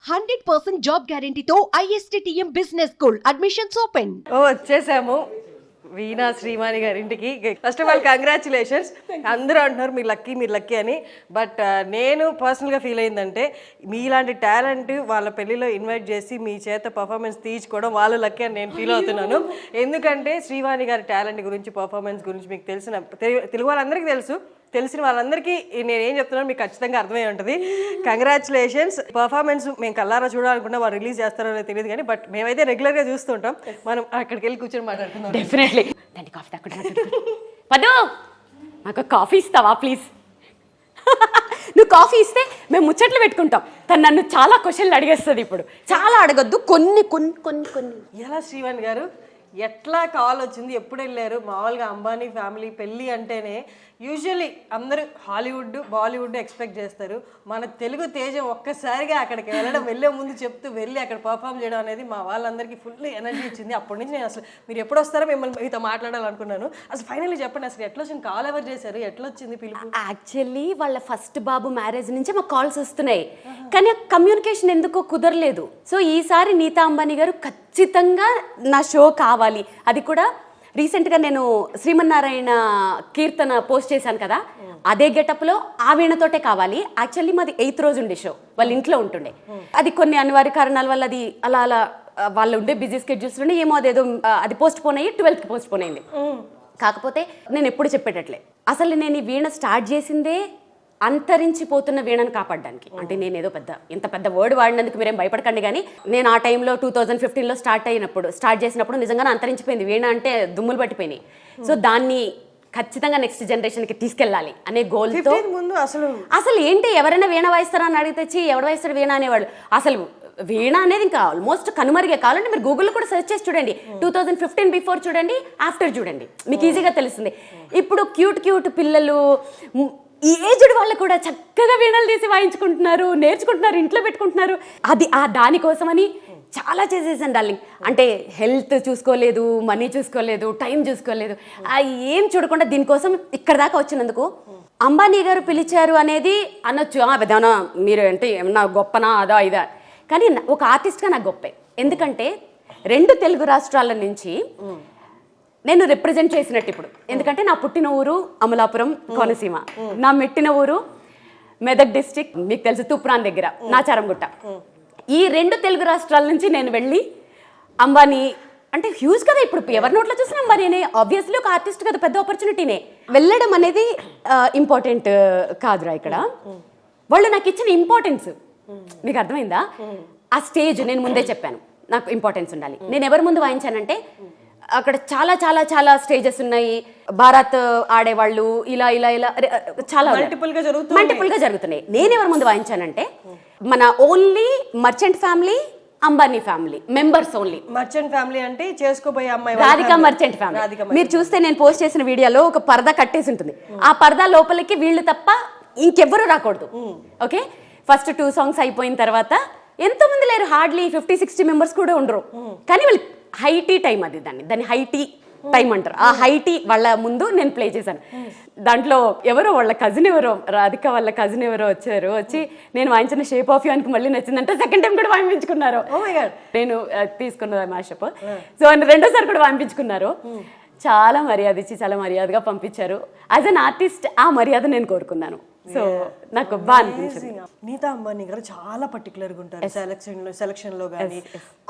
100% job గ్యారంటీతో ISTTM business school admissions open. వచ్చేసాము వీణా శ్రీవాణి గారి ఇంటికి. First of all congratulations. అందరూ అంటున్నారు మీరు లక్కీ అని. బట్ నేను పర్సనల్గా ఫీల్ అయిందంటే మీలాంటి టాలెంట్ వాళ్ళ పెళ్ళిలో ఇన్వైట్ చేసి మీ చేత పర్ఫార్మెన్స్ తీయించుకోవడం వాళ్ళు లక్కీ అని నేను ఫీల్ అవుతున్నాను. ఎందుకంటే శ్రీవాణి గారి టాలెంట్ గురించి పర్ఫార్మెన్స్ గురించి మీకు తెలుగు వాళ్ళందరికీ తెలిసిన వాళ్ళందరికీ నేను ఏం చెప్తున్నాను మీకు ఖచ్చితంగా అర్థమై ఉంటుంది. కంగ్రాచులేషన్స్. పర్ఫార్మెన్స్ మేము కల్లారా చూడాలనుకున్నా వాళ్ళు రిలీజ్ చేస్తారో తెలియదు కానీ బట్ మేమైతే రెగ్యులర్గా చూస్తుంటాం. మనం అక్కడికి వెళ్ళి కూర్చొని మాట్లాడుతున్నాం. డెఫినెట్లీ. దాన్ని కాఫీ తక్కువ పదు నాకు కాఫీ ఇస్తావా ప్లీజ్? నువ్వు కాఫీ ఇస్తే మేము ముచ్చట్లు పెట్టుకుంటాం. తను నన్ను చాలా క్వశ్చన్లు అడిగేస్తుంది. ఇప్పుడు చాలా అడగద్దు, కొన్ని కొన్ని కొన్ని కొన్ని. ఎలా శ్రీవాణి గారు ఎట్లా కాల్ వచ్చింది, ఎప్పుడు వెళ్ళారు? మామూలుగా అంబానీ ఫ్యామిలీ పెళ్ళి అంటేనే యూజువల్లీ అందరూ హాలీవుడ్ బాలీవుడ్ ఎక్స్పెక్ట్ చేస్తారు. మన తెలుగు తేజం ఒక్కసారిగా అక్కడికి వెళ్ళే ముందు చెప్తూ వెళ్ళి అక్కడ పర్ఫామ్ చేయడం అనేది మా వాళ్ళందరికీ ఫుల్ ఎనర్జీ ఇచ్చింది. అప్పటి నుంచి నేను అసలు మీరు ఎప్పుడు వస్తారో మిమ్మల్ని మీతో మాట్లాడాలనుకున్నాను. అసలు ఫైనల్లీ చెప్పండి, అసలు ఎట్లా వచ్చింది కాల్ ఎవరు చేశారు, ఎట్లా వచ్చింది పిలుపు? యాక్చువల్లీ వాళ్ళ ఫస్ట్ బాబు మ్యారేజ్ నుంచి మాకు కాల్స్ వస్తున్నాయి, కానీ కమ్యూనికేషన్ ఎందుకో కుదరలేదు. సో ఈసారి నీతా అంబానీ గారు ఖచ్చితంగా నా షో కావాలి. అది కూడా రీసెంట్గా నేను శ్రీమన్నారాయణ కీర్తన పోస్ట్ చేశాను కదా, అదే గెటప్లో ఆ వీణతోటే కావాలి. యాక్చువల్లీ మాది 8th రోజు ఉండే షో, వాళ్ళ ఇంట్లో ఉంటుండే. అది కొన్ని అనివార్య కారణాల వల్ల అది అలా అలా వాళ్ళు ఉండే బిజీ స్కెడ్యూల్స్లోనే ఏమో అదేదో అది పోస్ట్ పోన్ అయ్యి 12th పోస్ట్ పోన్ అయింది. కాకపోతే నేను ఎప్పుడు చెప్పేటట్లే అసలు నేను ఈ వీణ స్టార్ట్ చేసిందే అంతరించిపోతున్న వీణను కాపాడడానికి. అంటే నేను ఏదో ఇంత పెద్ద వర్డ్ వాడినందుకు మీరేం భయపడకండి, కానీ నేను ఆ టైంలో 2015లో స్టార్ట్ చేసినప్పుడు నిజంగానే అంతరించిపోయింది వీణ. అంటే దుమ్ములు పట్టిపోయినాయి. సో దాన్ని ఖచ్చితంగా నెక్స్ట్ జనరేషన్కి తీసుకెళ్ళాలి అనే గోల్తో అసలు ఏంటి ఎవరైనా వీణ వాయిస్తారని అడిగితే ఎవడు వాయిస్తాడు వీణ అనేవాడు. అసలు వీణ అనేది ఇంకా ఆల్మోస్ట్ కనుమరిగే. కావాలంటే మీరు గూగుల్లో కూడా సెర్చ్ చేసి చూడండి, 2015 బిఫోర్ చూడండి, ఆఫ్టర్ చూడండి, మీకు ఈజీగా తెలుస్తుంది. ఇప్పుడు క్యూట్ పిల్లలు ఈ ఏజ్డ్ వాళ్ళు కూడా చక్కగా వీణలు తీసి వాయించుకుంటున్నారు, నేర్చుకుంటున్నారు, ఇంట్లో పెట్టుకుంటున్నారు. అది దానికోసమని చాలా చేసేసాను డార్లింగ్. అంటే హెల్త్ చూసుకోలేదు, మనీ చూసుకోలేదు, టైం చూసుకోలేదు, ఏం చూడకుండా దీనికోసం ఇక్కడ దాకా వచ్చినందుకు అంబానీ గారు పిలిచారు అనేది అనొచ్చు. విధానం మీరు అంటే ఏమన్నా గొప్పనా అదా ఇదా, కానీ ఒక ఆర్టిస్ట్గా నాకు గొప్పే. ఎందుకంటే 2 తెలుగు రాష్ట్రాల నుంచి నేను రిప్రజెంట్ చేసినట్టు ఇప్పుడు. ఎందుకంటే నా పుట్టిన ఊరు అమలాపురం కోనసీమ, నా మెట్టిన ఊరు మెదక్ డిస్ట్రిక్ట్, మీకు తెలుసు తూప్రాన్ దగ్గర నాచారంగుట్ట. ఈ 2 తెలుగు రాష్ట్రాల నుంచి నేను వెళ్ళి అంబానీ అంటే హ్యూజ్ కదా, ఇప్పుడు ఎవరి నోట్లో చూసినా అంబానీనే. ఆబ్వియస్లీ ఒక ఆర్టిస్ట్ కదా, పెద్ద ఆపర్చునిటీనే. వెళ్ళడం అనేది ఇంపార్టెంట్ కాదురా. ఇక్కడ వాళ్ళు నాకు ఇచ్చిన ఇంపార్టెన్స్ మీకు అర్థమైందా? ఆ స్టేజ్ నేను ముందే చెప్పాను, నాకు ఇంపార్టెన్స్ ఉండాలి. నేను ఎవరి ముందు వాయించానంటే అక్కడ చాలా చాలా చాలా స్టేజెస్ ఉన్నాయి. భారత్ ఆడేవాళ్ళు ఇలా ఇలా ఇలా చాలా మల్టిపుల్ గా జరుగుతున్నాయి. నేను ఎవరి ముందు వాయించానంటే మన only merchant family, Ambani family members only. Merchant family అంటే చేసుకోబోయే అమ్మాయి రాధికా మర్చెంట్ ఫ్యామిలీ. మీరు చూస్తే నేను పోస్ట్ చేసిన వీడియోలో ఒక పరదా కట్టేసి ఉంటుంది. ఆ పరదా లోపలికి వీళ్ళు తప్ప ఇంకెవ్వరూ రాకూడదు. ఓకే, ఫస్ట్ 2 సాంగ్స్ అయిపోయిన తర్వాత ఎంతో మంది లేరు, హార్డ్లీ 50-60 మెంబర్స్ కూడా ఉండరు. కానీ వాళ్ళు హైటీ టైం, అది దాన్ని హైటీ టైం అంటారు. ఆ హైటీ వాళ్ళ ముందు నేను ప్లే చేశాను. దాంట్లో ఎవరో వాళ్ళ కజిన్ ఎవరో, రాధిక వాళ్ళ కజిన్ ఎవరో వచ్చారు. వచ్చి నేను వాయించిన షేప్ ఆఫ్ యూ అని మళ్ళీ నచ్చిందంటే సెకండ్ టైం కూడా వాయించుకున్నారు. నేను తీసుకున్న మ్యాషప్. సో 2వ సారి కూడా వాయించుకున్నారు. చాలా మర్యాద ఇచ్చి చాలా మర్యాదగా పంపించారు. యాజ్ అన్ ఆర్టిస్ట్ ఆ మర్యాద నేను కోరుకున్నాను. సో నాకు బాగా అనిపించింది. నీతా అంబానీ గారు చాలా పర్టికులర్గా ఉంటారు సెలక్షన్ లో కానీ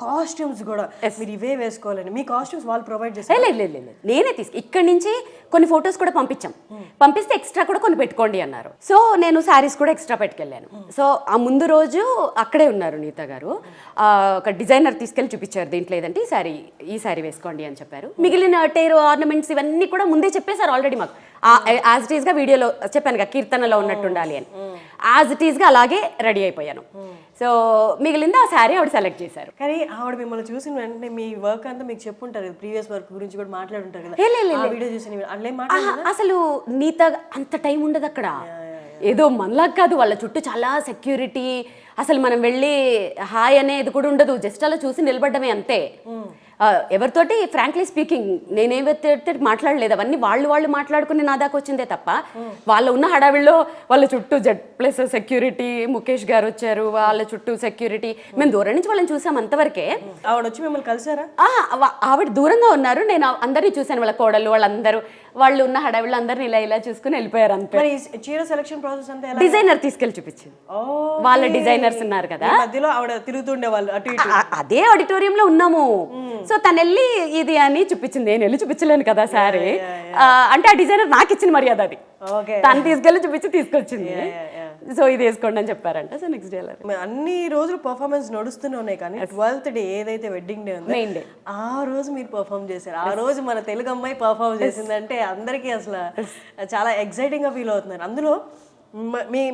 కాస్ట్యూమ్స్ కూడా. మీరు ఇవే వేసుకోవాలని మీ కాస్ట్యూమ్స్ వాళ్ళు ప్రొవైడ్ చేస్తారు? లేదు, నేనే ఇక్కడి నుంచి కొన్ని ఫొటోస్ కూడా పంపించాం. పంపిస్తే ఎక్స్ట్రా కూడా కొన్ని పెట్టుకోండి అన్నారు. సో నేను శారీస్ కూడా ఎక్స్ట్రా పెట్టుకెళ్ళాను. సో ఆ ముందు రోజు అక్కడే ఉన్నారు నీతా గారు. ఒక డిజైనర్ తీసుకెళ్ళి చూపించారు, దీంట్లో ఏదంటే ఈ శారీ వేసుకోండి అని చెప్పారు. మిగిలిన టేరు ఆర్నమెంట్స్ ఇవన్నీ కూడా ముందే చెప్పేశారు ఆల్రెడీ మాకు. యాజ్ ఇట్ ఈస్ గా వీడియోలో చెప్పాను కదా, కీర్తనలో ఉన్నట్టు ఉండాలి అని. యాజ్ ఇట్ ఈస్ గా అలాగే రెడీ అయిపోయాను. సో మిగిలింది ఆ శారీ ఆవిడ సెలెక్ట్ చేశారు. కానీ ఆవిడ మిమ్మల్ని చూసిన వెంటనే మీ వర్క్ అంతా మీకు చెప్పుంటారు, ప్రీవియస్ వర్క్ గురించి కూడా మాట్లాడుంటారు కదా. వీడియో చూసి అసలు నీత అంత టైం ఉండదు అక్కడ. ఏదో మనలాగా కాదు, వాళ్ళ చుట్టూ చాలా సెక్యూరిటీ. అసలు మనం వెళ్ళి హాయ్ అనేది కూడా ఉండదు, జస్ట్ అలా చూసి నిలబడ్డమే అంతే. ఎవరితోటి ఫ్రాంక్లీ స్పీకింగ్ నేనేవైతే మాట్లాడలేదు, అవన్నీ వాళ్ళు మాట్లాడుకుని నా దాకా వచ్చిందే తప్ప వాళ్ళు ఉన్న హడావిడిలో వాళ్ళ చుట్టూ Z+ సెక్యూరిటీ, ముఖేష్ గారు వచ్చారు, వాళ్ళ చుట్టూ సెక్యూరిటీ, మేము దూరం నుంచి వాళ్ళని చూసాం అంతవరకే. ఆవిడ వచ్చి మిమ్మల్ని కలిసారా? ఆవిడ దూరంగా ఉన్నారు, నేను అందరినీ చూశాను, వాళ్ళ కోడలు వాళ్ళందరూ, వాళ్ళు ఉన్న హడావిడిలో అందరిని ఇలా చూసుకుని వెళ్ళిపోయారు అంతే. చీర సెలక్షన్ ప్రాసెస్ అంతా డిజైనర్ తీసుకెళ్ళి చూపించింది, వాళ్ళ డిజైనర్స్ ఉన్నారు కదా, మధ్యలో ఆవిడ తిరుగుతుండే వాళ్ళు అటు ఇటు. అదే ఆడిటోరియంలో ఉన్నాము. సో తను వెళ్ళి ఇది అని చూపించింది, నేను వెళ్ళి చూపించలేను కదా సారీ, అంటే ఆ డిజైనర్ నాకు ఇచ్చిన మర్యాద అది, తను తీసుకెళ్ళి చూపించి తీసుకొచ్చింది. సో ఇది వేసుకోండి అని చెప్పారంట. సో నెక్స్ట్ డే అన్ని రోజులు పర్ఫార్మెన్స్ నడుస్తూనే ఉన్నాయి, కానీ 12th డే ఏదైతే వెడ్డింగ్ డే ఉందో మెయిన్ డే, ఆ రోజు మీరు పర్ఫార్మ్ చేశారు. ఆ రోజు మన తెలుగు అమ్మాయి పర్ఫార్మ్ చేసిందంటే అందరికీ అసలు చాలా ఎక్సైటింగ్ గా ఫీల్ అవుతున్నారు. అందులో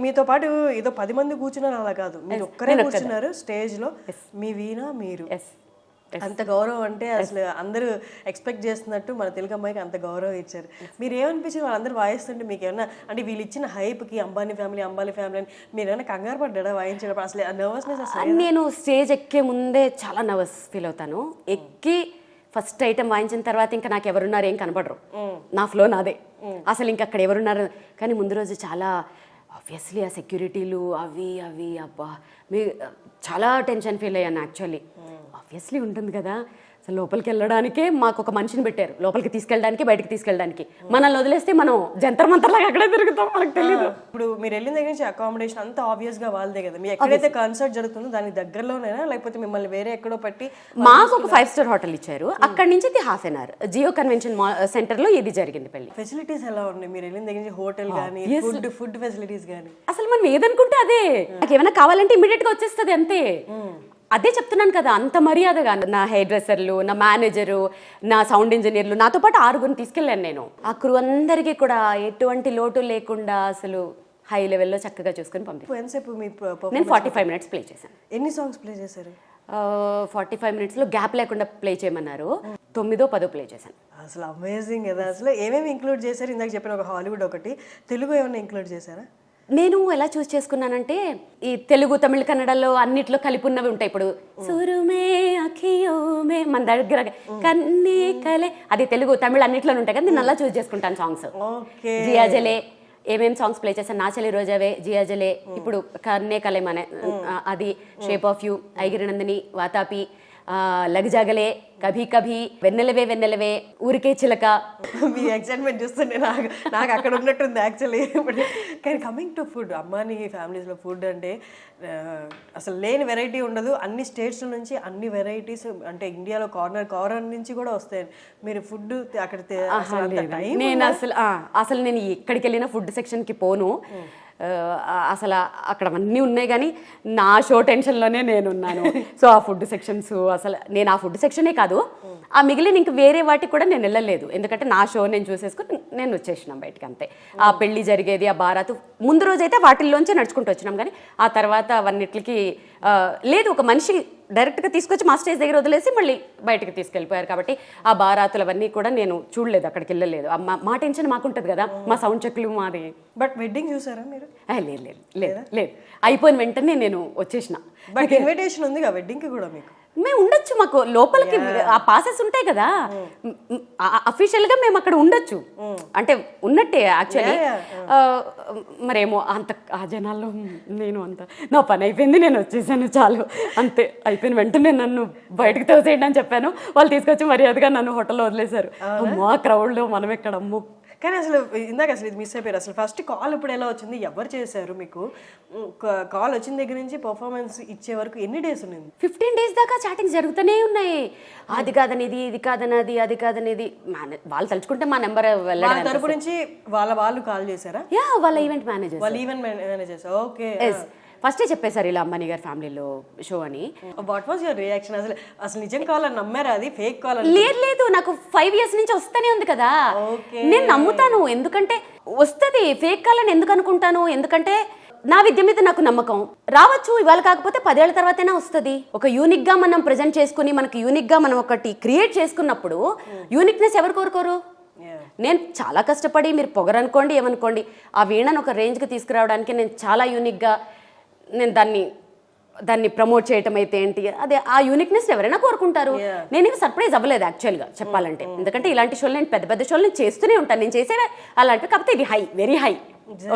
మీతో పాటు ఏదో 10 మంది కూర్చున్నారు అలా కాదు, మీరు ఒక్కరే కూర్చున్నారు స్టేజ్ లో, మీ వీణ మీరు. అంత గౌరవం అంటే అసలు అందరూ ఎక్స్పెక్ట్ చేస్తున్నట్టు మన తెలుగు అమ్మాయికి అంత గౌరవం ఇచ్చారు. మీరు ఏమనిపించింది వాళ్ళందరూ వాయిస్తుంటే? మీకు ఏమన్నా అంటే వీళ్ళు ఇచ్చిన హైప్కి అంబానీ ఫ్యామిలీ అని మీరు ఏమైనా కంగారు పడ్డా వాయించేటప్పుడు? అసలు నర్వస్నెస్ అసలు? నేను స్టేజ్ ఎక్కే ముందే చాలా నర్వస్ ఫీల్ అవుతాను. ఎక్కి ఫస్ట్ ఐటమ్ వాయించిన తర్వాత ఇంకా నాకు ఎవరున్నారు ఏం కనపడరు, నా ఫ్లో నాదే, అసలు ఇంకా అక్కడ ఎవరున్నారు. కానీ ముందు రోజు చాలా ఆబ్వియస్లీ ఆ సెక్యూరిటీలు అవి అబ్బా మీ చాలా టెన్షన్ ఫీల్ అయ్యాను. యాక్చువల్లీ ఆబ్వియస్లీ ఉంటుంది కదా, అసలు లోపలికి వెళ్ళడానికే మాకు ఒక మనిషిని పెట్టారు, లోపలికి తీసుకెళ్ళడానికి బయటకి తీసుకెళ్ళడానికి. మనల్ని వదిలేస్తే మనం జంతర్ మంతర్లాగా అక్కడే తిరుగుతాం, మనకు తెలియదు. ఇప్పుడు మీరు వెళ్ళిన దగ్గర నుంచి అకామిడేషన్ అంతా ఆబ్వియస్ గా వాళ్ళదే కదా, మీ ఎక్కడైతే కాన్సర్ట్ జరుగుతుందో దానికి దగ్గరలోనేనా, లేకపోతే మిమ్మల్ని వేరే ఎక్కడో పట్టి? మాకు ఒక 5 స్టార్ హోటల్ ఇచ్చారు, అక్కడి నుంచి ఇది half an hour Jio convention centre లో ఇది జరిగింది పెళ్లి. ఫెసిలిటీస్ ఎలా ఉన్నాయి మీరు వెళ్ళిన దగ్గర నుంచి? హోటల్ కానీ ఫుడ్ ఫెసిలిటీస్ కానీ? అసలు మనం ఏదనుకుంటే అదే, నాకు ఏమైనా కావాలంటే ఇమీడియట్ గా వచ్చేస్తుంది అంతే. అదే చెప్తున్నాను కదా, అంత మర్యాదగా నా హెయిర్ డ్రెస్సర్లు, నా మేనేజరు, నా సౌండ్ ఇంజనీర్లు, నాతో పాటు 6 తీసుకెళ్ళాను నేను. ఆ క్రూ అందరికీ కూడా ఎటువంటి లోటు లేకుండా అసలు హై లెవెల్లో చక్కగా చూసుకుని పంపించాను. నేను 45 మినిట్స్ ప్లే చేశాను. ఎన్ని సాంగ్స్ ప్లే చేశారు? 45 మినిట్స్లో గ్యాప్ లేకుండా ప్లే చేయమన్నారు, 9, 10 ప్లే చేశాను. అసలు అమేజింగ్ కదా. అసలు ఏమేమి ఇంక్లూడ్ చేశారు? ఇందాక చెప్పిన ఒక హాలీవుడ్ ఒకటి, తెలుగు ఏమైనా ఇంక్లూడ్ చేశారా? నేను ఎలా చూస్ చేసుకున్నానంటే ఈ తెలుగు, తమిళ, కన్నడలో అన్నిట్లో కలిపి ఉన్నవి ఉంటాయి. ఇప్పుడు సురుమే అఖియోమే మన దగ్గర కన్నీ కలే, అది తెలుగు తమిళ అన్నిట్లో ఉంటాయి కదా, నేను అలా చూస్ చేసుకుంటాను సాంగ్స్. జియాజలే ఏమేమి సాంగ్స్ ప్లే చేశాను, నా చలి రోజావే, జియాజలే, ఇప్పుడు కన్నే కలే మన అది, షేప్ ఆఫ్ యూ, ఐగిరినందిని, వాతాపి, లగజాగలే, కభీ కభీ, వెన్నెలవే, ఊరికే చిలక. మీ ఎక్సైట్మెంట్ చూస్తుంటే నాకు అక్కడ ఉన్నట్టుంది యాక్చువల్లీ. కానీ కమింగ్ టు ఫుడ్, అమ్మాని ఫ్యామిలీస్లో ఫుడ్ అంటే అసలు లేని వెరైటీ ఉండదు. అన్ని స్టేట్స్ నుంచి అన్ని వెరైటీస్, అంటే ఇండియాలో కార్నర్ నుంచి కూడా వస్తాయి. మీరు ఫుడ్ అక్కడ నేను అసలు నేను ఎక్కడికి వెళ్ళినా ఫుడ్ సెక్షన్కి పోను. అసలు అక్కడ అన్నీ ఉన్నాయి, కానీ నా షో టెన్షన్లోనే నేనున్నాను. సో ఆ ఫుడ్ సెక్షన్స్, అసలు నేను ఆ ఫుడ్ సెక్షనే కాదు, ఆ మిగిలిన ఇంక వేరే వాటికి కూడా నేను వెళ్ళలేదు. ఎందుకంటే నా షో నేను చూసేసుకుని నేను వచ్చేసినాం బయటికి అంతే. ఆ పెళ్లి జరిగేది, ఆ బారాతు ముందు రోజైతే వాటిల్లోంచే నడుచుకుంటూ వచ్చినాం, కానీ ఆ తర్వాత అవన్నిటికి లేదు, ఒక మనిషి డైరెక్ట్గా తీసుకొచ్చి మా స్టేజ్ దగ్గర వదిలేసి మళ్ళీ బయటకు తీసుకెళ్ళిపోయారు. కాబట్టి ఆ బారాతులు అవన్నీ కూడా నేను చూడలేదు, అక్కడికి వెళ్ళలేదు. మా టెన్షన్ మాకుంటుంది కదా, మా సౌండ్ చెక్లు మాది. బట్ వెడ్డింగ్ చూసారా మీరు? లేదు, అయిపోయిన వెంటనే నేను వచ్చేసిన. బట్ ఇన్విటేషన్ ఉంది కదా వెడ్డింగ్కి కూడా మీకు? మేము ఉండొచ్చు, మాకు లోపలికి ఆ పాసెస్ ఉంటాయి కదా, అఫీషియల్ గా మేము అక్కడ ఉండొచ్చు, అంటే ఉన్నట్టే యాక్చువల్లీ. మరేమో అంత ఆ జనాల్లో నేను అంత నా పని అయిపోయింది, నేను వచ్చేసాను చాలు అంతే. అయిపోయిన వెంటనే నన్ను బయటకు తోసేయండి అని చెప్పాను, వాళ్ళు తీసుకొచ్చి మర్యాదగా నన్ను హోటల్లో వదిలేశారు. అమ్మో ఆ క్రౌడ్లో మనం ఎక్కడ అమ్ము. కానీ అసలు ఇందాక అసలు ఇది మిస్ అయిపోయారు. అసలు ఫస్ట్ కాల్ ఇప్పుడు ఎలా వచ్చింది, ఎవరు చేశారు మీకు? కాల్ వచ్చిన దగ్గర నుంచి పర్ఫార్మెన్స్ ఇచ్చే వరకు ఎన్ని డేస్ ఉంది? 15 days దాకా చాటింగ్ జరుగుతూనే ఉన్నాయి. అది కాదనేది, ఇది కాదనేది, అది కాదనేది. వాళ్ళు తలుచుకుంటే మా నెంబర్ వెళ్ళడం తరపు నుంచి వాళ్ళు కాల్ చేశారా? వాళ్ళ ఈవెంట్ మేనేజర్. ఓకే, ఫస్టే చెప్పేశారు ఇలా అంబానీ గారి ఫ్యామిలీలో షో అని. What was your reaction? అసలు నిజం కావాలని నమ్మారా? అది ఫేక్ కాల్? లేదు, నాకు 5 years నుంచి వస్తూనే ఉంది కదా, నేను నమ్ముతాను. ఎందుకంటే వస్తుంది, ఫేక్ కాలని ఎందుకు అనుకుంటాను? ఎందుకంటే నా విద్య మీద నాకు నమ్మకం. రావచ్చు, ఇవాళ కాకపోతే 10 ఏళ్ల తర్వాతైనా వస్తుంది. ఒక యూనిక్ గా మనం ప్రెజెంట్ చేసుకుని, మనకి యూనిక్ గా మనం ఒకటి క్రియేట్ చేసుకున్నప్పుడు యూనిక్నెస్ ఎవరు కోరుకోరు? నేను చాలా కష్టపడి, మీరు పొగరనుకోండి ఏమనుకోండి, ఆ వీణను ఒక రేంజ్కి తీసుకురావడానికి నేను చాలా యూనిక్గా నేను దాన్ని దాన్ని ప్రమోట్ చేయటం అయితే ఏంటి, అదే ఆ యూనిక్నెస్ ఎవరైనా కోరుకుంటారు. నేనేమి సర్ప్రైజ్ అవ్వలేదు యాక్చువల్గా చెప్పాలంటే, ఎందుకంటే ఇలాంటి షోలు నేను పెద్ద పెద్ద షోలు నేను చేస్తూనే ఉంటాను. నేను చేసేవి అలాంటివి, కాకపోతే ఇది హై, వెరీ హై.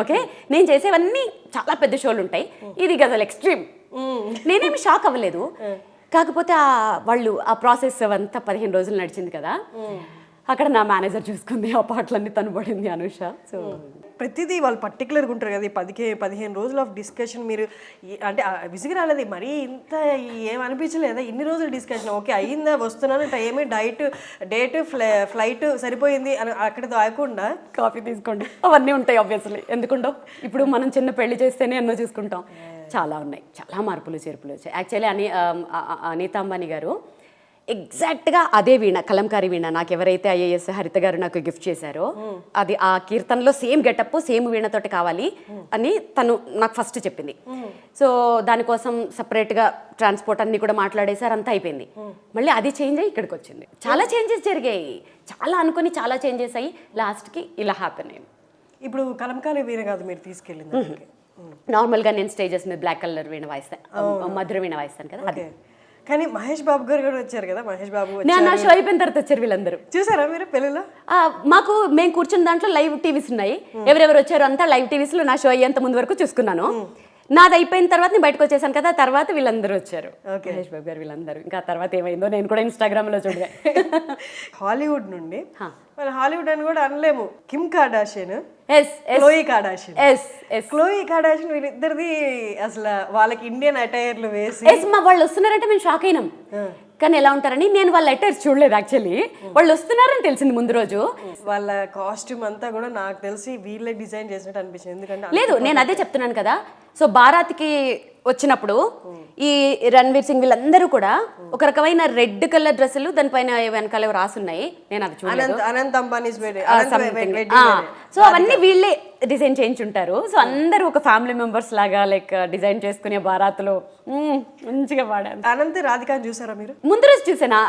ఓకే, నేను చేసేవన్నీ చాలా పెద్ద షోలు ఉంటాయి, ఇది అసలు ఎక్స్ట్రీమ్. నేనేమి షాక్ అవ్వలేదు. కాకపోతే వాళ్ళు ఆ ప్రాసెస్ అంతా 15 రోజులు నడిచింది కదా, అక్కడ నా మేనేజర్ చూసుకుంది, ఆ పాటలన్నీ తను పడింది అనుష. సో ప్రతిదీ వాళ్ళు పర్టికులర్గా ఉంటారు కదా, 15 రోజులు ఆఫ్ డిస్కషన్. మీరు అంటే విసిగి రాలేదు మరీ ఇంత ఏమనిపించలేదా? ఇన్ని రోజులు డిస్కషన్ ఓకే అయ్యిందా, వస్తున్నాను టైమే, డేట్ ఫ్లైట్ సరిపోయింది అని అక్కడితో ఆగకుండా కాఫీ తీసుకోండి అవన్నీ ఉంటాయి ఆబ్వియస్లీ, ఎందుకుండవు. ఇప్పుడు మనం చిన్న పెళ్లి చేస్తేనే ఎన్నో చూసుకుంటాం, చాలా ఉన్నాయి, చాలా మార్పులు చేర్పులు వచ్చాయి. యాక్చువల్లీ నీతా అంబానీ గారు ఎగ్జాక్ట్గా అదే వీణ, కలంకారీ వీణ, నాకు ఎవరైతే ఐఏఎస్ హరిత గారు నాకు గిఫ్ట్ చేశారో అది ఆ కీర్తనలో సేమ్ గెటప్ సేమ్ వీణతోటి కావాలి అని తను నాకు ఫస్ట్ చెప్పింది. సో దానికోసం సపరేట్గా ట్రాన్స్పోర్ట్ అన్ని కూడా మాట్లాడేసారు, అంతా అయిపోయింది. మళ్ళీ అది చేంజ్ అయ్యి ఇక్కడికి వచ్చింది. చాలా చేంజెస్ జరిగాయి, చాలా అనుకుని చాలా చేంజెస్ అయ్యి లాస్ట్కి ఇలా హ్యాపీన్ అయింది. ఇప్పుడు కలంకారీ వీణ కాదు మీరు తీసుకెళ్ళింది, నార్మల్గా నేను స్టేజెస్ మీద బ్లాక్ కలర్ వీణ వాయిస్తాను, మధుర వీణ వాయిస్తాను కదా అది. కానీ మహేష్ బాబు గారు కూడా వచ్చారు కదా, మహేష్ బాబు నా షో అయిపోయిన తర్వాత వచ్చారు వీళ్ళందరూ. చూసారా మీరు పెళ్ళిలో? మాకు మేము కూర్చున్న దాంట్లో లైవ్ టీవీస్ ఉన్నాయి, ఎవరెవరు వచ్చారు అంతా లైవ్ టీవీస్ లో నా షో అయ్యేంత ముందు వరకు చూసుకున్నాను. నాది అయిపోయిన తర్వాత నేను బయటకు వచ్చేసాను కదా, తర్వాత వీళ్ళందరూ వచ్చారు, మహేష్ బాబు గారు వీళ్ళందరూ. ఇంకా తర్వాత ఏమైందో నేను కూడా ఇన్స్టాగ్రామ్ లో చూడగా. హాలీవుడ్ నుండి, హాలీవుడ్ అని కూడా అనలేము, కిమ్ కార్డాషియన్, క్లోయి కార్డాషియన్ వీళ్ళిద్దరిది అసలు వాళ్ళకి ఇండియన్ అటైర్లు వేసి వాళ్ళు వస్తున్నారంటే మేము షాక్ అయినాం. కానీ ఎలా ఉంటారని నేను వాళ్ళ అటైర్స్ చూడలేదు యాక్చువల్లీ, వాళ్ళు వస్తున్నారని తెలిసింది ముందు రోజు. వాళ్ళ కాస్ట్యూమ్ అంతా కూడా నాకు తెలిసి వీళ్ళే డిజైన్ చేసినట్టు అనిపించింది. ఎందుకంటే లేదు, నేను అదే చెప్తున్నాను కదా. సో బారాత్కి వచ్చినప్పుడు ఈ రణ్వీర్ సింగ్ వీళ్ళందరూ కూడా ఒక రకమైన రెడ్ కలర్ డ్రెస్సులు, దానిపైన వెనకాల రాసున్నాయి, నేను అది చూడలేదు. అనంత్ అంబానీ. సో అవన్నీ వీళ్ళే డిజైన్ చేయించుంటారు. సో అందరూ ఒక ఫ్యామిలీ మెంబర్స్ లాగా లైక్ డిజైన్ చేసుకునే బారాత్లో మంచిగా పాడారు. అనంత్ రాధికాని చూసారా మీరు? ముందు రోజు చూసాను,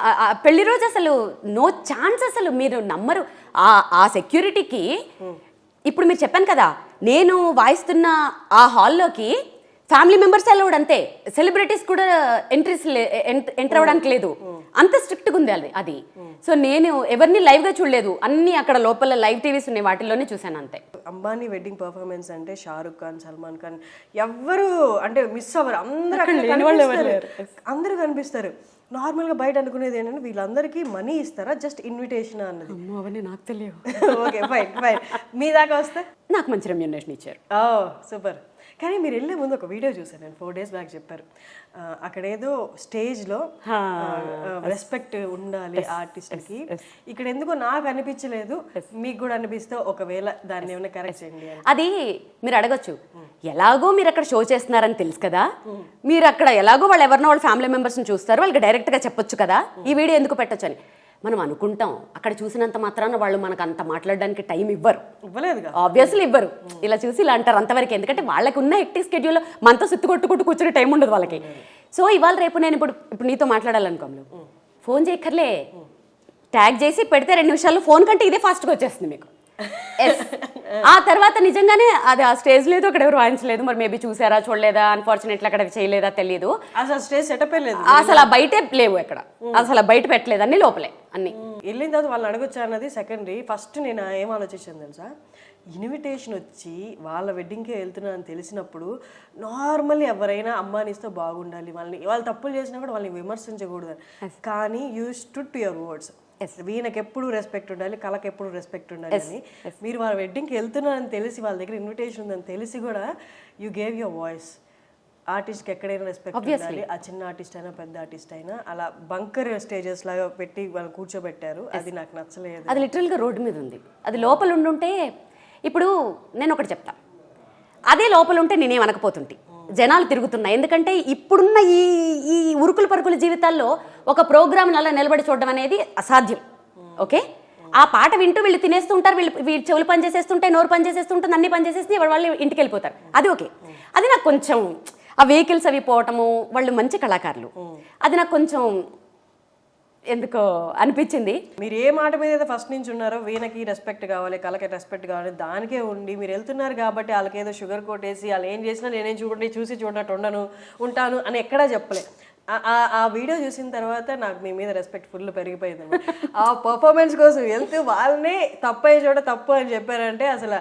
పెళ్లి రోజు అసలు నో ఛాన్స్, అసలు మీరు నమ్మరు. ఆ సెక్యూరిటీకి ఇప్పుడు మీరు చెప్పాను కదా, నేను వాయిస్తున్న ఆ హాల్లోకి ఫ్యామిలీ మెంబర్స్ అలౌడ్, అంతే, సెలబ్రిటీస్ కూడా ఎంటర్ అవ్వడానికి లేదు, అంత స్ట్రిక్ట్గా ఉంది అది. సో నేను ఎవరిని లైవ్ గా చూడలేదు, అన్ని అక్కడ లోపల లైవ్ టీవీస్ ఉన్నాయి, వాటిల్లోనే చూసాను అంతే. అంబానీ వెడ్డింగ్ పర్ఫార్మెన్స్ అంటే షారుఖ్ ఖాన్, సల్మాన్ ఖాన్ ఎవ్వరు అంటే మిస్ అవ్వరు, అందరూ కనిపిస్తారు. నార్మల్గా బయట అనుకునేది ఏంటంటే వీళ్ళందరికీ మనీ ఇస్తారా, జస్ట్ ఇన్విటేషన్ అన్నది. అవన్నీ నాకు తెలియదు. ఓకే ఫైన్ ఫైన్, మీ దాకా వస్తే నాకు మంచి రెమ్యూనరేషన్ ఇచ్చారు. సూపర్. కానీ మీరు వెళ్ళే ముందు ఒక వీడియో చూసాను నేను, 4 days బ్యాక్ చెప్పారు, అక్కడేదో స్టేజ్లో రెస్పెక్ట్ ఉండాలి ఆర్టిస్ట్కి. ఇక్కడ ఎందుకో నాకు అనిపించలేదు, మీకు కూడా అనిపిస్తే ఒకవేళ దాన్ని ఏమైనా కరెక్ట్ చేయండి. అది మీరు అడగచ్చు, ఎలాగో మీరు అక్కడ షో చేస్తున్నారని తెలుసు కదా, మీరు అక్కడ ఎలాగో వాళ్ళు ఎవరినో వాళ్ళ ఫ్యామిలీ మెంబర్స్ని చూస్తారు, వాళ్ళకి డైరెక్ట్గా చెప్పొచ్చు కదా ఈ వీడియో ఎందుకు పెట్టచ్చు అని. మనం అనుకుంటాం, అక్కడ చూసినంత మాత్రాన వాళ్ళు మనకు అంత మాట్లాడడానికి టైం ఇవ్వలేదు, ఆబ్వియస్లీ ఇవ్వరు. ఇలా చూసి ఇలా అంటారు అంతవరకు, ఎందుకంటే వాళ్ళకి ఉన్న హెక్టిక్ స్కెడ్యూల్లో మనతో సుత్తు కొట్టుకుంటూ కూర్చునే టైం ఉండదు వాళ్ళకి. సో ఇవాళ రేపు నేను ఇప్పుడు నీతో మాట్లాడాలనుకోండి, ఫోన్ చేయక్కర్లే, ట్యాగ్ చేసి పెడితే 2 నిమిషాల్లో ఫోన్ కంటే ఇదే ఫాస్ట్గా వచ్చేస్తుంది మీకు. ఆ తర్వాత నిజంగానే అది ఆ స్టేజ్ లేదు, అక్కడ ఎవరు వాయించలేదు, మరి మేబీ చూసారా చూడలేదా, అన్ఫార్చునేట్లీ అక్కడ చేయలేదా తెలియదు, అసలు స్టేజ్ సెటప్ లేదు, అసలు బయటే లేవు, ఎక్కడ అసలు బయట పెట్టలేదు, అన్ని లోపలే అన్ని. వెళ్ళిన తర్వాత వాళ్ళని అడగొచ్చా అన్నది సెకండరీ. ఫస్ట్ నేను ఏం ఆలోచించాను తెలుసా, ఇన్విటేషన్ వచ్చి వాళ్ళ వెడ్డింగ్కే వెళ్తున్నా అని తెలిసినప్పుడు నార్మల్లీ ఎవరైనా అంబానీస్తో బాగుండాలి, వాళ్ళు తప్పులు చేసినా కూడా వాళ్ళని విమర్శించకూడదు, కానీ you stood to your words. వీళ్ళకి ఎప్పుడు రెస్పెక్ట్ ఉండాలి, కళకి ఎప్పుడు రెస్పెక్ట్ ఉండాలి అని. మీరు వాళ్ళ వెడ్డింగ్కి వెళ్తున్నారని తెలిసి, వాళ్ళ దగ్గర ఇన్విటేషన్ ఉందని తెలిసి కూడా యూ గేవ్ యువర్ వాయిస్. ఆర్టిస్ట్కి ఎక్కడైనా రెస్పెక్ట్ ఉండాలి, ఆ చిన్న ఆర్టిస్ట్ అయినా పెద్ద ఆర్టిస్ట్ అయినా. అలా బంకర్ స్టేజెస్ లాగా పెట్టి వాళ్ళు కూర్చోబెట్టారు, అది నాకు నచ్చలేదు. అది లిటరల్గా రోడ్డు మీద ఉంది, అది లోపల ఉండుంటే. ఇప్పుడు నేను ఒకటి చెప్తా, అదే లోపల ఉంటే నేనేం అనకపోతుంటే, జనాలు తిరుగుతున్నాయి. ఎందుకంటే ఇప్పుడున్న ఈ ఉరుకుల పరుగుల జీవితాల్లో ఒక ప్రోగ్రామ్ అలా నిలబడి చూడడం అనేది అసాధ్యం. ఓకే, ఆ పాట వింటూ వీళ్ళు తినేస్తూ ఉంటారు, వీళ్ళు చెవులు పని చేసేస్తుంటాయి, నోరు పని చేసేస్తుంటుంది, అన్ని పని చేసేసి వాళ్ళు ఇంటికి వెళ్ళిపోతారు, అది ఓకే. అది నాకు కొంచెం ఆ వెహికల్స్ అవి పోవటము, వాళ్ళు మంచి కళాకారులు, అది నాకు కొంచెం ఎందుకో అనిపించింది. మీరు ఏ మాట మీద అయితే ఫస్ట్ నుంచి ఉన్నారో వీణకి రెస్పెక్ట్ కావాలి, కళకి రెస్పెక్ట్ కావాలి, దానికే ఉండి మీరు వెళ్తున్నారు కాబట్టి వాళ్ళకి ఏదో షుగర్ కోటేసి వాళ్ళు ఏం చేసినా నేనేం చూసి చూడనట్టు ఉంటాను అని ఎక్కడా చెప్పలే. ఆ వీడియో చూసిన తర్వాత నాకు మీ మీద రెస్పెక్ట్ ఫుల్ పెరిగిపోయింది అనమాట. ఆ పర్ఫార్మెన్స్ కోసం వెళ్తూ వాళ్ళనే తప్పే చోట తప్పు అని చెప్పారంటే అసలు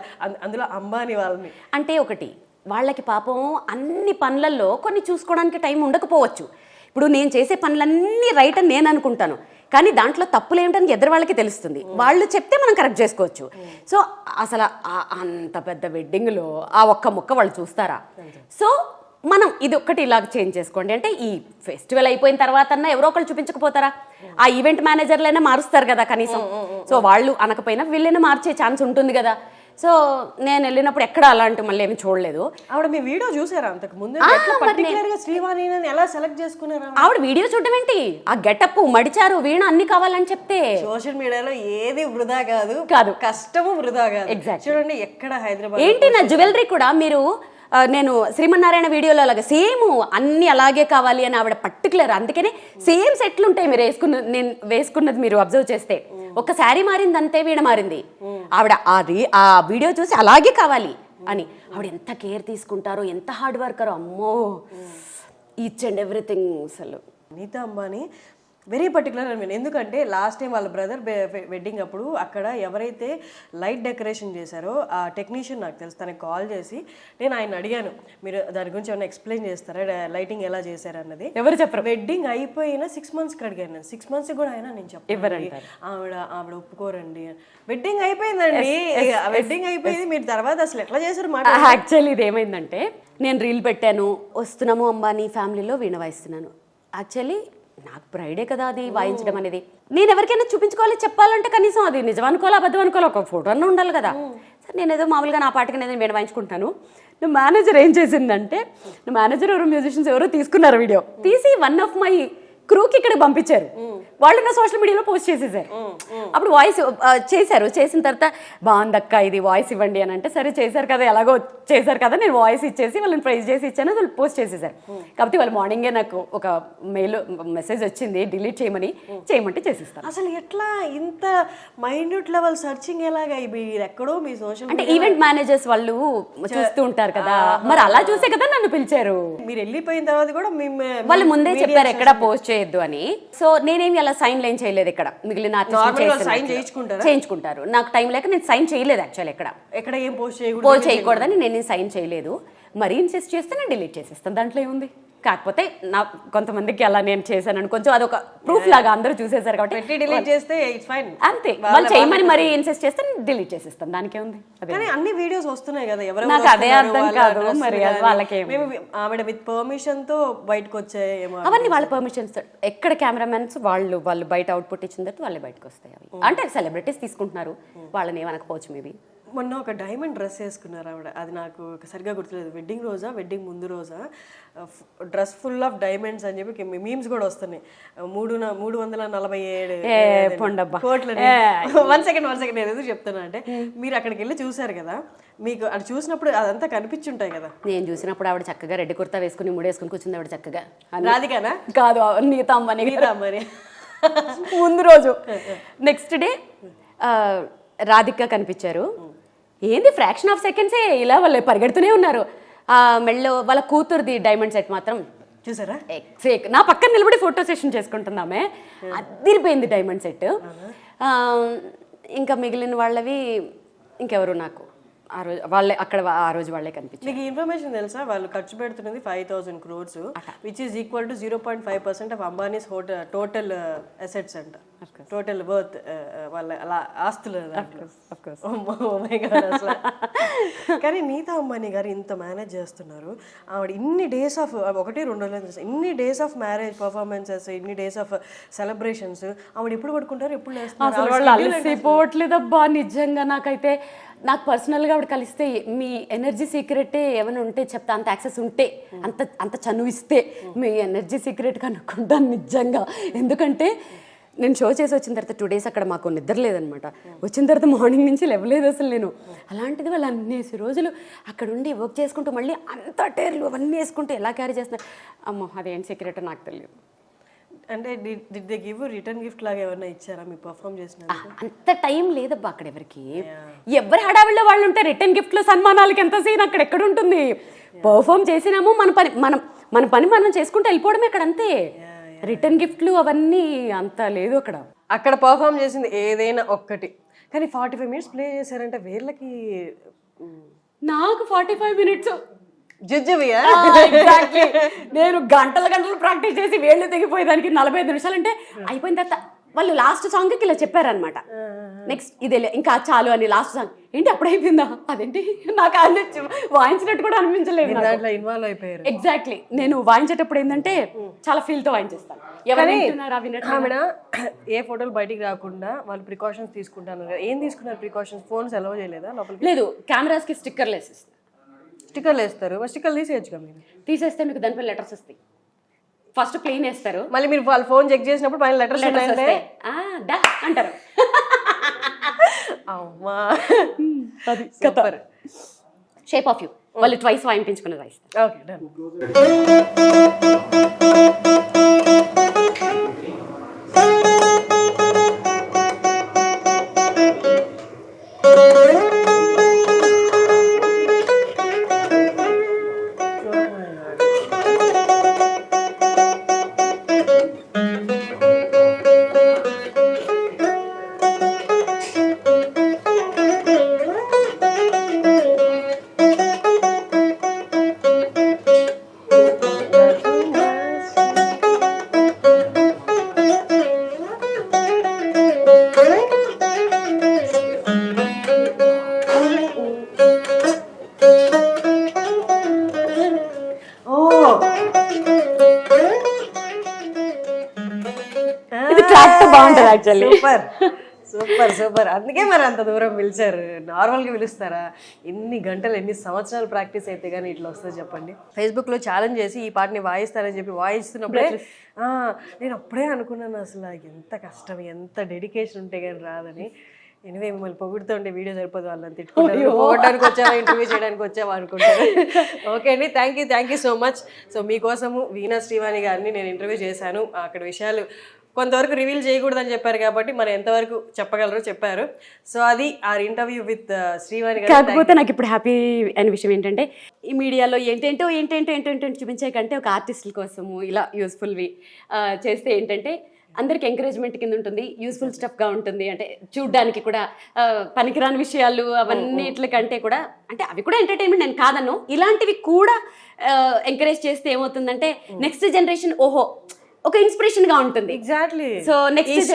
అందులో అంబానీ వాళ్ళని అంటే ఒకటి వాళ్ళకి పాపం అన్ని పనులలో కొన్ని చూసుకోవడానికి టైం ఉండకపోవచ్చు. ఇప్పుడు నేను చేసే పనులన్నీ రైట్ అని నేను అనుకుంటాను, కానీ దాంట్లో తప్పులు ఏమిటని ఎదురు వాళ్ళకి తెలుస్తుంది. వాళ్ళు చెప్తే మనం కరెక్ట్ చేసుకోవచ్చు. సో అసలు అంత పెద్ద వెడ్డింగ్లో ఆ ఒక్క ముక్క వాళ్ళు చూస్తారా? సో మనం ఇది ఒక్కటి ఇలాగ చేంజ్ చేసుకోండి అంటే ఈ ఫెస్టివల్ అయిపోయిన తర్వాత ఎవరో ఒకళ్ళు చూపించకపోతారా? ఆ ఈవెంట్ మేనేజర్లైనా మారుస్తారు కదా కనీసం. సో వాళ్ళు అనకపోయినా వీళ్ళైనా మార్చే ఛాన్స్ ఉంటుంది కదా. సో నేను వెళ్ళినప్పుడు ఎక్కడ అలాంటి మళ్ళీ ఏమి చూడలేదు. ఆవిడ మీ వీడియో చూసారా అంతకు ముందు? శ్రీవాణి ఎలా సెలెక్ట్ చేసుకున్నారా? ఆవిడ వీడియో చూడడం ఏంటి, ఆ గెటప్ మడిచారు, వీణ అన్ని కావాలని చెప్తే. సోషల్ మీడియాలో ఏది వృధా కాదు, కష్టము వృధా కాదు. ఎగ్జాక్ట్. చూడండి ఎక్కడ హైదరాబాద్ ఏంటి నా జ్యువెలరీ కూడా మీరు నేను శ్రీమన్నారాయణ వీడియోలో అలాగే సేమ్ అన్ని అలాగే కావాలి అని ఆవిడ పర్టికులర్. అందుకనే సేమ్ సెట్లు ఉంటాయి మీరు నేను వేసుకున్నది మీరు అబ్జర్వ్ చేస్తే. ఒక శారీ మారింది అంతే, వీణ మారింది. ఆవిడ ఆ వీడియో చూసి అలాగే కావాలి అని ఆవిడ ఎంత కేర్ తీసుకుంటారో, ఎంత హార్డ్ వర్కరో, అమ్మో ఈచ్ అండ్ ఎవ్రీథింగ్. అసలు నీతా అంబానీ వెరీ పర్టికులర్ అని. ఎందుకంటే లాస్ట్ టైం వాళ్ళ బ్రదర్ వెడ్డింగ్ అప్పుడు అక్కడ ఎవరైతే లైట్ డెకరేషన్ చేశారో ఆ టెక్నీషియన్ నాకు తెలుసు, తనకి కాల్ చేసి నేను ఆయన అడిగాను మీరు దాని గురించి ఏమైనా ఎక్స్ప్లెయిన్ చేస్తారా, లైటింగ్ ఎలా చేశారు అన్నది. ఎవరు చెప్పరు. వెడ్డింగ్ అయిపోయిన 6 monthsకి అడిగాను నేను. 6 months కూడా అయినా నేను చెప్పాను ఆవిడ ఒప్పుకోరండి. వెడ్డింగ్ అయిపోయిందండి, వెడ్డింగ్ అయిపోయింది, మీరు తర్వాత అసలు ఎట్లా చేశారు మాట. యాక్చువల్లీ ఇది ఏమైందంటే నేను రీల్ పెట్టాను, వస్తున్నాము అంబానీ ఫ్యామిలీలో వీణ వాయిస్తున్నాను. యాక్చువల్లీ నాకు బ్రైడే కదా అది వాయించడం అనేది. నేను ఎవరికైనా చూపించుకోవాలి చెప్పాలంటే కనీసం అది నిజం అనుకోవాలి అబద్ధం అనుకోవాలి, ఒక ఫోటో అన్న ఉండాలి కదా. సరే నేను ఏదో మామూలుగా నా పాటకి నేను వీణ వాయించుకుంటాను. మేనేజర్ ఏం చేసిందంటే, మేనేజర్ ఎవరు మ్యూజిషియన్స్ ఎవరో తీసుకున్నారు వీడియో తీసి వన్ ఆఫ్ మై క్రూకి ఇక్కడ పంపించారు. వాళ్ళు నా సోషల్ మీడియాలో పోస్ట్ చేసేసారు. అప్పుడు వాయిస్ చేశారు. చేసిన తర్వాత బాగుందక్క ఇది వాయిస్ ఇవ్వండి అని అంటే, సరే చేశారు కదా ఎలాగో చేశారు కదా నేను వాయిస్ ఇచ్చేసి వాళ్ళని ప్రైజ్ చేసి ఇచ్చాను. వాళ్ళు పోస్ట్ చేసేసారు. కాకపోతే వాళ్ళు మార్నింగే నాకు ఒక మెసేజ్ వచ్చింది డిలీట్ చేయమంటే చేసిస్తాను. అసలు ఎట్లా ఇంత మైన్యూట్ లెవెల్ సర్చింగ్ ఎలాగా? ఎక్కడో మీ సోషల్ అంటే ఈవెంట్ మేనేజర్స్ వాళ్ళు చూస్తూ ఉంటారు కదా, మరి అలా చూసే కదా నన్ను పిలిచారు. మీరు వెళ్ళిపోయిన తర్వాత కూడా వాళ్ళు ముందే చెప్పారు ఎక్కడ పోస్ట్ చేయొద్దు అని. సో నేనేమి అలా సైన్ లైన్ చేయలేదు. ఇక్కడ మిగిలిన చేయించుకుంటారు. నాకు టైం లేక నేను సైన్ చేయలేదు. యాక్చువల్ ఎక్కడ ఏం పోస్ట్ చేయకూడదని నేను సైన్ చేయలేదు. మరీ ఇన్సిస్ట్ చేస్తే నేను డిలీట్ చేసేస్తాను, దాంట్లో ఏముంది. కాకపోతే నా కొంతమందికి అలా నేను చేశాను కొంచెం అదొక ప్రూఫ్ లాగా అందరూ చూసేసారు కాబట్టి డిలీట్ చేస్తే ఇట్స్ ఫైన్ అంతే. వాళ్ళు చేయమని మరీ ఇన్సిస్ట్ చేస్తే డిలీట్ చేసేస్తాను, దానికే ఉంది. కానీ అన్ని వీడియోస్ వస్తున్నాయి కదా, ఎవరు నాకు అదే అర్థం కాదు మరి వాళ్ళకి. ఆవిడ విత్ పర్మిషన్ తో బయటకు వచ్చాయి అవన్నీ వాళ్ళ పర్మిషన్స్. ఎక్కడ కెమెరామెన్స్ వాళ్ళు బయట అవుట్పుట్ ఇచ్చిన తర్వాత వాళ్ళే బయటకు వస్తాయి. అవి అంటే సెలబ్రిటీస్ తీసుకుంటున్నారు, వాళ్ళని ఏమనకపోవచ్చు మేబీ. మొన్న ఒక డైమండ్ డ్రెస్ వేసుకున్నారు ఆవిడ, అది నాకు సరిగ్గా గుర్తులేదు. వెడ్డింగ్ రోజా వెడ్డింగ్ ముందు రోజా డ్రెస్ ఫుల్ ఆఫ్ డైమండ్స్ అని చెప్పి మీమ్స్ కూడా వస్తున్నాయి. 347 కోట్లు. వన్ సెకండ్ నేను ఎందుకు చెప్తున్నా అంటే, మీరు అక్కడికి వెళ్ళి చూసారు కదా, మీకు అది చూసినప్పుడు అదంతా కనిపించుంటాయి కదా. నేను చూసినప్పుడు ఆవిడ చక్కగా రెడ్ కుర్తా వేసుకుని ముడేసుకుని కూర్చుంది. ఆవిడ చక్కగా రాధికానా కాదు, నీతా అంబానీ మరి ముందు రోజు. నెక్స్ట్ డే రాధిక కనిపించారు. ఏంది ఫ్రాక్షన్ ఆఫ్ సెకండ్సే ఇలా వాళ్ళు పరిగెడుతూనే ఉన్నారు. మెళ్ళో వాళ్ళ కూతురుది డైమండ్ సెట్ మాత్రం చూసారా, నా పక్కన నిలబడి ఫోటో సెషన్ చేసుకుంటున్నామే, అదిరిపోయింది డైమండ్ సెట్. ఇంకా మిగిలిన వాళ్ళవి ఇంకెవరు నాకు ఆ రోజు వాళ్ళే అక్కడ ఆ రోజు వాళ్ళే కనిపించారు. మీకు ఇన్ఫర్మేషన్ తెలుసా, వాళ్ళు ఖర్చు పెడుతున్నది 5,000 crores, which is equal to 0.5% of Ambanis total assets అంట, టోటల్ వర్త్ వాళ్ళ అలా ఆస్తులు. కానీ నీతా అంబానీ గారు ఇంత మేనేజ్ చేస్తున్నారు. ఆవిడ ఇన్ని డేస్ ఆఫ్ 1-2 ఇన్ని డేస్ ఆఫ్ మ్యారేజ్ పర్ఫార్మెన్సెస్, ఇన్ని డేస్ ఆఫ్ సెలబ్రేషన్స్, ఆవిడ ఎప్పుడు పడుకుంటారు ఎప్పుడు లేదబ్బా. నిజంగా నాకైతే నాకు పర్సనల్గా ఆవిడ కలిస్తే మీ ఎనర్జీ సీక్రెటే ఏమైనా ఉంటే చెప్తా, అంత యాక్సెస్ ఉంటే అంత చనువిస్తే మీ ఎనర్జీ సీక్రెట్ కనుక్కుంటాను నిజంగా. ఎందుకంటే నేను షో చేసి వచ్చిన తర్వాత 2 days అక్కడ మాకు నిద్ర లేదనమాట. వచ్చిన తర్వాత మార్నింగ్ నుంచి లేవలేదు అసలు నేను. అలాంటిది వాళ్ళు అన్నేసి రోజులు అక్కడ ఉండి వర్క్ చేసుకుంటూ మళ్ళీ అంత టైర్లు అవన్నీ వేసుకుంటూ ఎలా క్యారీ చేస్తున్నారు, అమ్మో అదేం సీక్రెట్ నాకు తెలియదు. అంటే did they give return gift లాగా ఏమన్నా ఇచ్చారా మీ పర్ఫామ్ చేసిన అంత టైం లేదబ్బా అక్కడ ఎవరికి. ఎవరి హడావిడిలో వాళ్ళు ఉంటే రిటర్న్ గిఫ్ట్లు సన్మానాలకి ఎంత సీన్ అక్కడ ఎక్కడ ఉంటుంది. పర్ఫామ్ చేసినాము, మన పని మనం చేసుకుంటూ వెళ్ళిపోవడమే అక్కడ, అంతే. రిటర్న్ గిఫ్ట్లు అవన్నీ అంత లేదు అక్కడ. అక్కడ పర్ఫామ్ చేసింది ఏదైనా ఒక్కటి, కానీ 45 minutes ప్లే చేశారంటే వీళ్ళకి నాకు 45 minutes జడ్జవియా. ఎగ్జాక్ట్లీ. నేను గంటలు ప్రాక్టీస్ చేసి వేళ్ళు తెగిపోయేదానికి 45 నిమిషాలు అంటే అయిపోయిన తర్వాత వాళ్ళు లాస్ట్ సాంగ్కి ఇలా చెప్పారనమాట, నెక్స్ట్ ఇదే ఇంకా చాలు అని. లాస్ట్ సాంగ్ ఏంటి అప్పుడు అయిపోయిందా, అదేంటి నాకు వాయించినట్టు కూడా అనిపించలేదు. దాంట్లో ఇన్వాల్వ్ అయిపోయారు. ఎగ్జాక్ట్లీ. నేను వాయించేటప్పుడు ఏంటంటే చాలా ఫీల్ తో వాయించేస్తాను. ఆమెడ ఏ ఫోటోలు బయటికి రాకుండా వాళ్ళు ప్రికాషన్స్ తీసుకుంటాను కదా, ఏం తీసుకున్నారు ప్రికాషన్స్? ఫోన్స్ అలౌ చేయలేదా లోపలికి? లేదు, కెమెరాస్ కి స్టిక్కర్లు వేసేస్తాను. స్టిక్కర్లు వేస్తారు, స్టిక్కర్లు తీసేయచ్చుగా మీరు. తీసేస్తే మీకు దానిపై లెటర్స్ వస్తాయి. ఫస్ట్ ప్లేన్ వేస్తారు, మళ్ళీ మీరు వాళ్ళ ఫోన్ చెక్ చేసినప్పుడు పైన లెటర్స్ అంటారు. అమ్మా సూపర్. షేప్ ఆఫ్ యూ వాళ్ళు ట్వైస్ వాయించుకున్నది రాయిస్తారు. Okay done. బాగుంటది యాక్చువల్లీ. Super super super. అందుకే మరి అంత దూరం పిలిచారు. నార్మల్గా పిలుస్తారా? ఎన్ని గంటలు ఎన్ని సంవత్సరాలు ప్రాక్టీస్ అయితే కానీ ఇట్లా వస్తుంది చెప్పండి. ఫేస్బుక్లో ఛాలెంజ్ చేసి ఈ పాటని వాయిస్తారని చెప్పి వాయిస్తున్నప్పుడే నేను అప్పుడే అనుకున్నాను అసలు ఎంత కష్టం, ఎంత డెడికేషన్ ఉంటే కానీ రాదని. ఎనివే మిమ్మల్ని పొగుడుతుంటే వీడియో సరిపోదు, వాళ్ళని తిట్టుకుంటారు. పొగడానికి వచ్చావా, ఇంటర్వ్యూ చేయడానికి వచ్చావా అనుకుంటారు. ఓకే అండి, thank you so much. So మీకోసము వీణా శ్రీవాణి గారిని నేను ఇంటర్వ్యూ చేశాను. అక్కడ విషయాలు కొంతవరకు రివీల్ చేయకూడదని చెప్పారు కాబట్టి మరి ఎంతవరకు చెప్పగలరో చెప్పారు. సో అది ఆ ఇంటర్వ్యూ విత్ శ్రీవాణి గారు. కాకపోతే నాకు ఇప్పుడు హ్యాపీ అయిన విషయం ఏంటంటే ఈ మీడియాలో ఏంటంటే చూపించే కంటే ఒక ఆర్టిస్టుల కోసము ఇలా యూస్ఫుల్వి చేస్తే ఏంటంటే అందరికి ఎంకరేజ్మెంట్ కింద ఉంటుంది, యూస్ఫుల్ స్టఫ్గా ఉంటుంది. అంటే చూడ్డానికి కూడా పనికిరాని విషయాలు అవన్నిటికంటే కూడా, అంటే అవి కూడా ఎంటర్టైన్మెంట్ నేను కాదను, ఇలాంటివి కూడా ఎంకరేజ్ చేస్తే ఏమవుతుందంటే నెక్స్ట్ జనరేషన్ ఓహో ఒక ఇన్స్పిరేషన్ గా ఉంటుంది. ఎగ్జాక్ట్లీ. సో నెక్స్ట్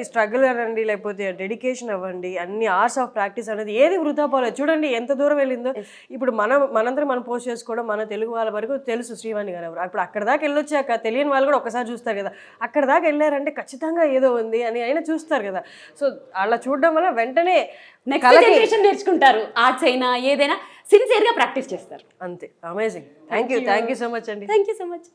స్ట్రగుల్ అనండి, లేకపోతే డెడికేషన్ అవ్వండి, అన్ని అవర్స్ ఆఫ్ ప్రాక్టీస్ అనేది ఏది వృధా పోలేదు. చూడండి ఎంత దూరం వెళ్ళిందో. ఇప్పుడు మనందరం మనం పోస్ట్ చేసుకోవడం, మన తెలుగు వాళ్ళ వరకు తెలుసు శ్రీవాణి గారు ఎవరు. ఇప్పుడు అక్కడ దాకా వెళ్ళొచ్చాక తెలియని వాళ్ళు కూడా ఒకసారి చూస్తారు కదా, అక్కడ దాకా వెళ్ళారంటే ఖచ్చితంగా ఏదో ఉంది అని అయినా చూస్తారు కదా. సో అలా చూడడం వల్ల వెంటనే నెక్స్ట్ జనరేషన్ నేర్చుకుంటారు. ఆర్ట్స్ అయినా ఏదైనా సిన్సియర్ గా ప్రాక్టీస్ చేస్తారు. అంతే. Amazing. Thank you so much అండి. Thank you so much.